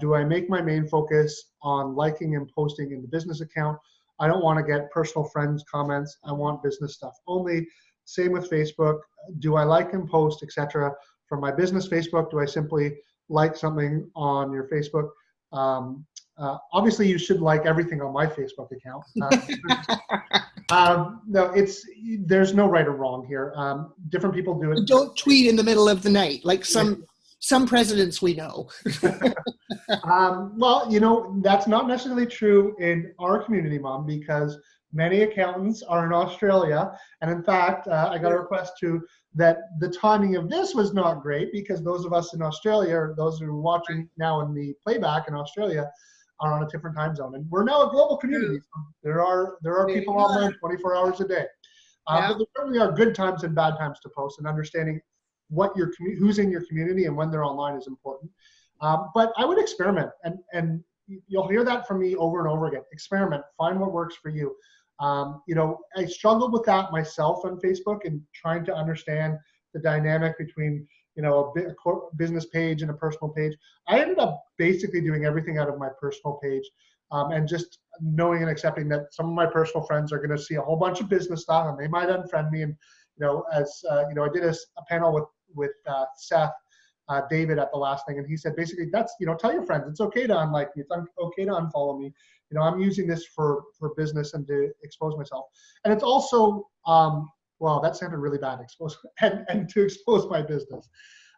Do I make my main focus on liking and posting in the business account? I don't want to get personal friends comments. I want business stuff only. Same with Facebook. Do I like and post, etc. From my business Facebook? Do I simply like something on your Facebook? Obviously, you should like everything on my Facebook account. No, there's no right or wrong here. Different people do it. Don't tweet in the middle of the night like some presidents we know. Well, that's not necessarily true in our community, Mom, because many accountants are in Australia. And in fact, I got a request that the timing of this was not great because those of us in Australia, or those who are watching now in the playback in Australia, are on a different time zone. And we're now a global community. So there are people online 24 hours a day. But there certainly are good times and bad times to post, and understanding who's in your community and when they're online is important. But I would experiment, and you'll hear that from me over and over again. Experiment, find what works for you. I struggled with that myself on Facebook and trying to understand the dynamic between a business page and a personal page. I ended up basically doing everything out of my personal page, and just knowing and accepting that some of my personal friends are going to see a whole bunch of business stuff and they might unfriend me. And I did a panel with Seth David at the last thing, and he said basically that's tell your friends it's okay to unlike me, it's okay to unfollow me. I'm using this for business and to expose myself. And it's also well, that sounded really bad, expose and to expose my business.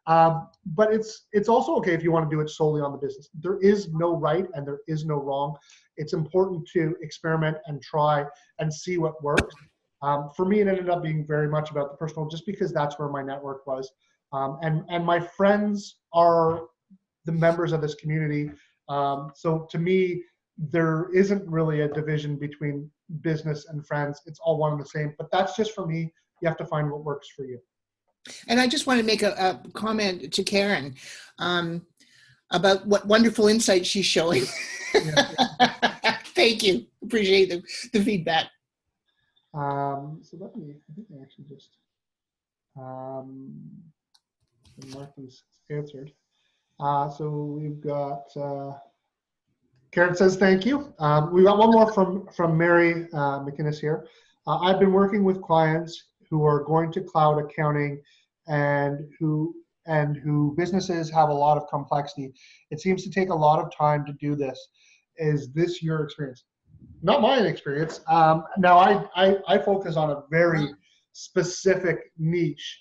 But it's also okay if you want to do it solely on the business. There is no right and there is no wrong. It's important to experiment and try and see what works. For me, it ended up being very much about the personal, just because that's where my network was. And my friends are the members of this community. So to me, there isn't really a division between business and friends. It's all one and the same, but that's just for me. You have to find what works for you. And I just want to make a comment to Karen about what wonderful insight she's showing. Thank you. Appreciate the feedback. So I think I actually just, Martha's answered. So we've got, Karen says, thank you. We got one more from Mary McInnes here. I've been working with clients who are going to cloud accounting and who businesses have a lot of complexity. It seems to take a lot of time to do this. Is this your experience? Not my experience. Now I focus on a very specific niche,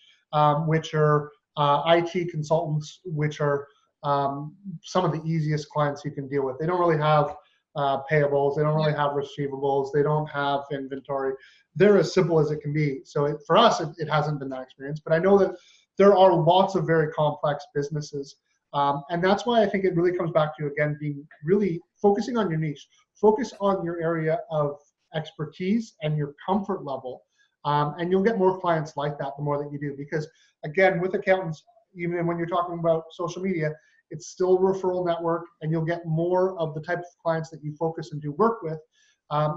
which are IT consultants, which are some of the easiest clients you can deal with. They don't really have payables. They don't really have receivables. They don't have inventory. They're as simple as it can be. So for us, it hasn't been that experience. But I know that there are lots of very complex businesses. And that's why I think it really comes back to, again, being really focusing on your niche. Focus on your area of expertise and your comfort level. And you'll get more clients like that the more that you do. Because, again, with accountants, even when you're talking about social media, it's still a referral network, and you'll get more of the type of clients that you focus and do work with.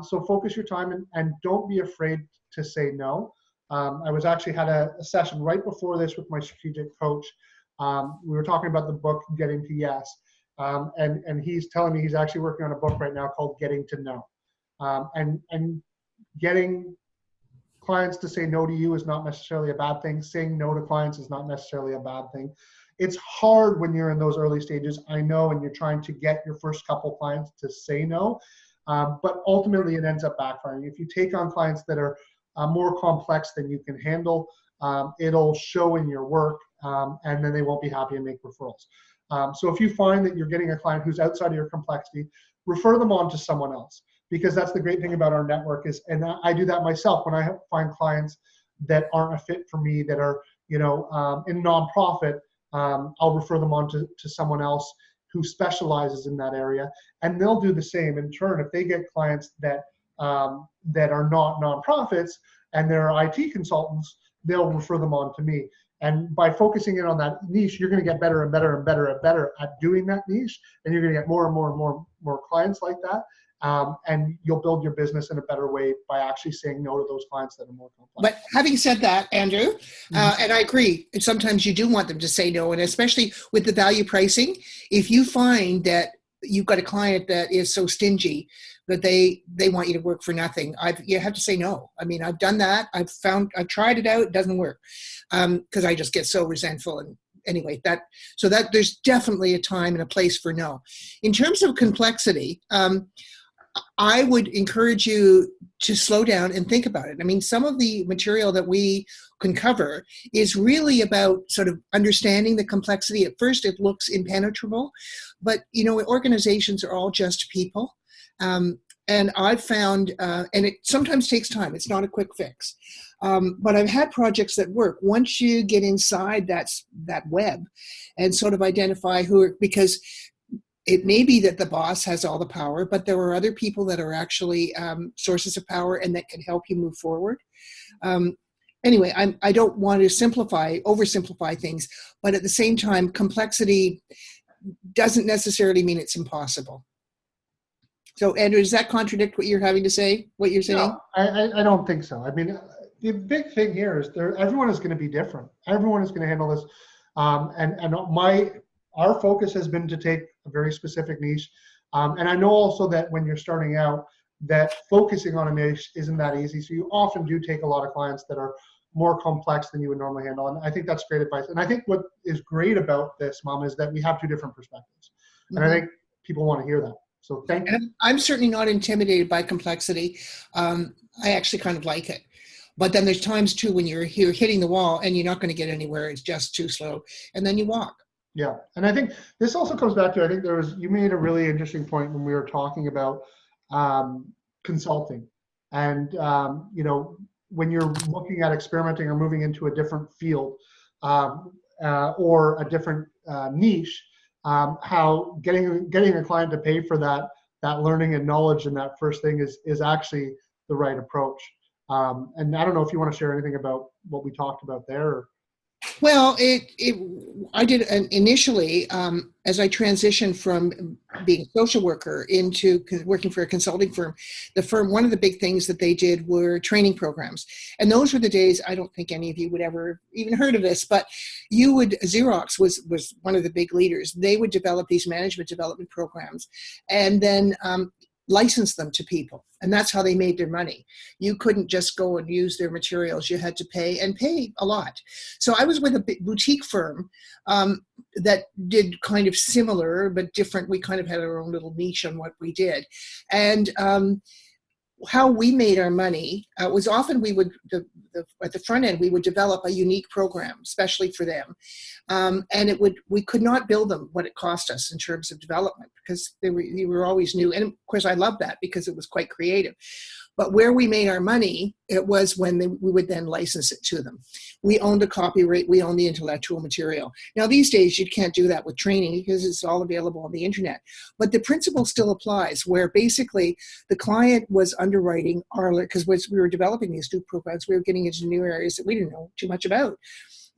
So focus your time and don't be afraid to say no. I was actually had a session right before this with my strategic coach. We were talking about the book, Getting to Yes. And he's telling me he's actually working on a book right now called Getting to Know. And getting clients to say no to you is not necessarily a bad thing. Saying no to clients is not necessarily a bad thing. It's hard when you're in those early stages, I know, and you're trying to get your first couple clients to say no. But ultimately it ends up backfiring. If you take on clients that are more complex than you can handle, it'll show in your work, and then they won't be happy and make referrals. So if you find that you're getting a client who's outside of your complexity, refer them on to someone else, because that's the great thing about our network is, and I do that myself when I find clients that aren't a fit for me, that are, in nonprofit, I'll refer them on to someone else who specializes in that area, and they'll do the same in turn. If they get clients that are not nonprofits and they're IT consultants, they'll refer them on to me. And by focusing in on that niche, you're going to get better and better and better and better at doing that niche, and you're going to get more and more and more clients like that. And you'll build your business in a better way by actually saying no to those clients that are more complex. But having said that, Andrew, and I agree, sometimes you do want them to say no, and especially with the value pricing, if you find that you've got a client that is so stingy that they want you to work for nothing, you have to say no. I mean, I've done that. I've tried it out. It doesn't work because I just get so resentful. And anyway, so there's definitely a time and a place for no. In terms of complexity, I would encourage you to slow down and think about it. I mean, some of the material that we can cover is really about sort of understanding the complexity. At first, it looks impenetrable, but, organizations are all just people. And I've found, and it sometimes takes time. It's not a quick fix. But I've had projects that work. Once you get inside that web and sort of identify because it may be that the boss has all the power, but there are other people that are actually sources of power and that can help you move forward. Anyway, I don't want to oversimplify things, but at the same time, complexity doesn't necessarily mean it's impossible. So, Andrew, does that contradict what you're having to say? What you're saying? No, I don't think so. I mean, the big thing here is everyone is going to be different. Everyone is going to handle this, our focus has been to take a very specific niche. And I know also that when you're starting out, that focusing on a niche isn't that easy. So you often do take a lot of clients that are more complex than you would normally handle. And I think that's great advice. And I think what is great about this, Mom, is that we have two different perspectives. And I think people want to hear that. So thank you. And I'm certainly not intimidated by complexity. I actually kind of like it. But then there's times too when you're hitting the wall and you're not going to get anywhere. It's just too slow. And then you walk. Yeah, and I think this also comes back to, I think you made a really interesting point when we were talking about consulting. And, when you're looking at experimenting or moving into a different field or a different niche, how getting a client to pay for that learning and knowledge and that first thing is actually the right approach. And I don't know if you want to share anything about what we talked about there. Or... Well, I did initially, as I transitioned from being a social worker into working for a consulting firm, one of the big things that they did were training programs. And those were the days, I don't think any of you would ever even heard of this, but Xerox was one of the big leaders. They would develop these management development programs and then license them to people. And that's how they made their money. You couldn't just go and use their materials. You had to pay a lot. So I was with a boutique firm that did kind of similar but different. We kind of had our own little niche on what we did. And how we made our money was often we would, at the front end, we would develop a unique program, especially for them. And we could not bill them what it cost us in terms of development because they were always new. And of course, I loved that because it was quite creative. But where we made our money, it was when we would then license it to them. We owned the copyright, we owned the intellectual material. Now, these days, you can't do that with training because it's all available on the internet. But the principle still applies, where basically the client was underwriting because we were developing these new programs, we were getting into new areas that we didn't know too much about.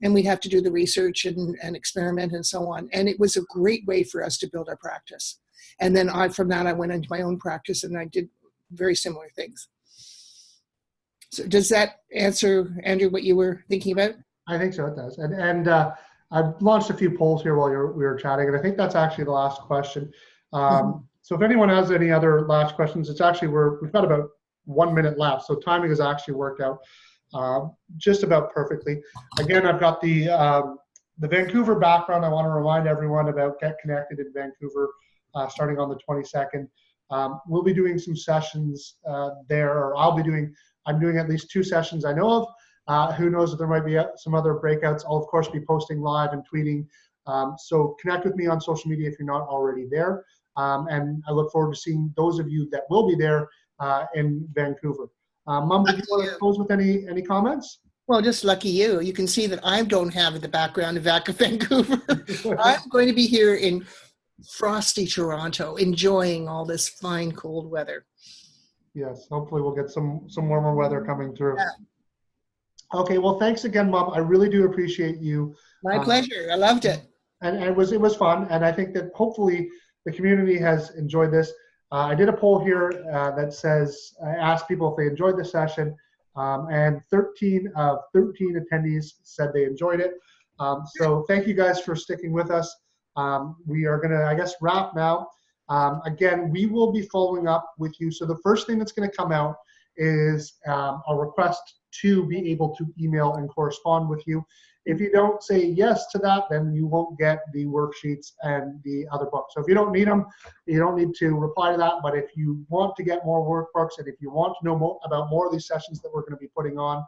And we'd have to do the research and experiment and so on. And it was a great way for us to build our practice. And then from that, I went into my own practice and I did very similar things. So does that answer, Andrew, what you were thinking about? I think so, it does. And I've launched a few polls here while we were chatting, and I think that's actually the last question. So if anyone has any other last questions, it's actually, we've got about 1 minute left, so timing has actually worked out just about perfectly. Again, I've got the Vancouver background. I want to remind everyone about Get Connected in Vancouver starting on the 22nd. We'll be doing some sessions there, or I'm doing at least 2 sessions I know of. Who knows if there might be some other breakouts. I'll of course be posting live and tweeting. So connect with me on social media if you're not already there. And I look forward to seeing those of you that will be there in Vancouver. Mom, did you want to close with any comments? Well, just lucky you. You can see that I don't have the background of Vancouver. I'm going to be here in frosty Toronto, enjoying all this fine cold weather. Yes, hopefully we'll get some warmer weather coming through. Yeah. Okay, well, thanks again, Mom. I really do appreciate you. My pleasure. I loved it. And it was fun, and I think that hopefully the community has enjoyed this. I did a poll here that says, I asked people if they enjoyed the session, and 13 of 13 attendees said they enjoyed it. So thank you guys for sticking with us. We are gonna, I guess, wrap now. Again, we will be following up with you. So the first thing that's gonna come out is a request to be able to email and correspond with you. If you don't say yes to that, then you won't get the worksheets and the other books. So if you don't need them, you don't need to reply to that. But if you want to get more workbooks, and if you want to know more about more of these sessions that we're going to be putting on,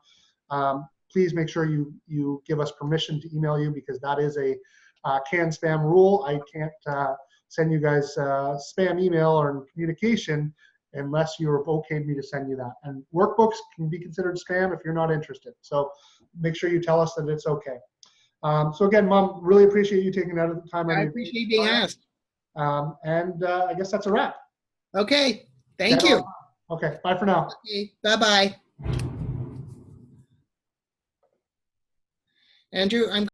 please make sure you give us permission to email you, because that is a can spam rule. I can't send you guys spam email or communication unless you've okayed me to send you that. And workbooks can be considered spam if you're not interested. So make sure you tell us that it's okay. So again, Mom, really appreciate you taking out of the time. I appreciate being asked. And I guess that's a wrap. Okay, thank you. Okay, bye for now. Okay, bye-bye. Andrew, I'm